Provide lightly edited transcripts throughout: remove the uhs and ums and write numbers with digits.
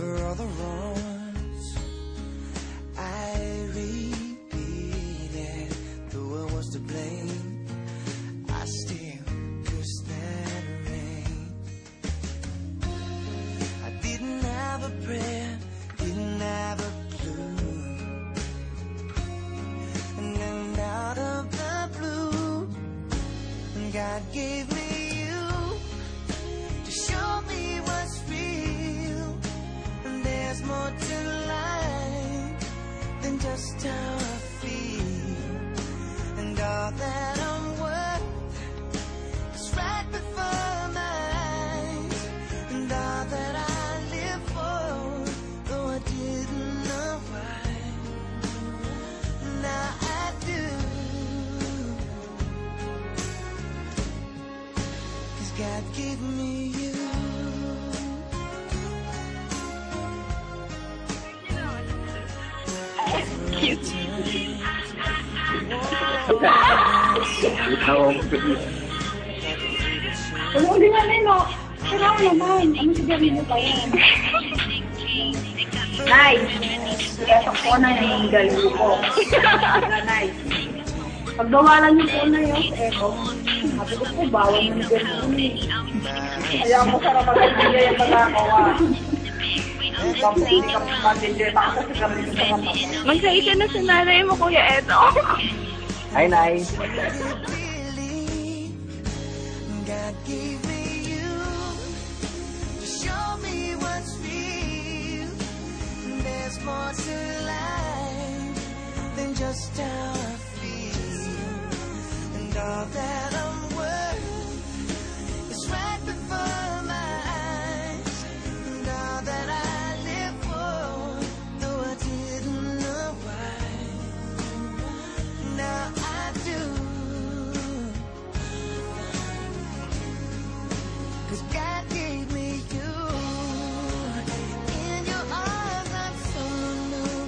for all the wrongs I repeated. Though I was to blame, I still cursed that rain. I didn't have a prayer, didn't have a clue, and then out of the blue, God gave me you to show me what's real. And there's more to life than just how I feel. And all that I'm worth is right before my eyes. And all that I live for, though I didn't know why, now I do. 'Cause God gave me you. Hindi nga rin, no? Pero naman, ano sabihin mo pa yan? Nay, iyasok ko na yung galing ko. Nay, pagdawalan niyo po na yun, eto. Sabi ko po, bawal mo na gano'n. Kaya mo sarap mag-ibigay yung pagkakawa. Magsay ka na sa nanay mo, Kuya Edo. Hi, Nay. God gave me you to show me what's real. There's more to life than just how I feel. And all that I'm worth is right before my eyes. And all that I live for, though I didn't know why, now I do. 'Cause God gave me you. In your arms I'm so new.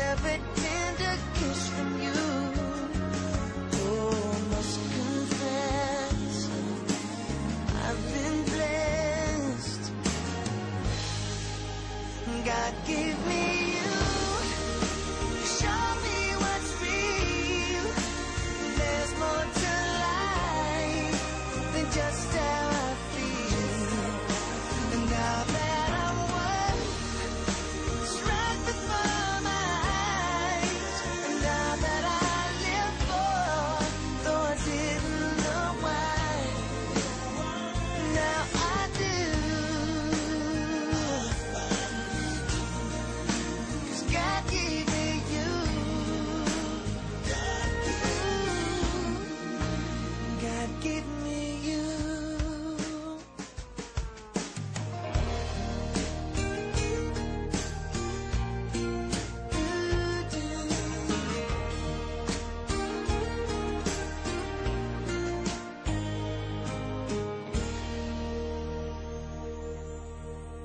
Every tender kiss from you. Oh, must confess, I've been blessed. God gave me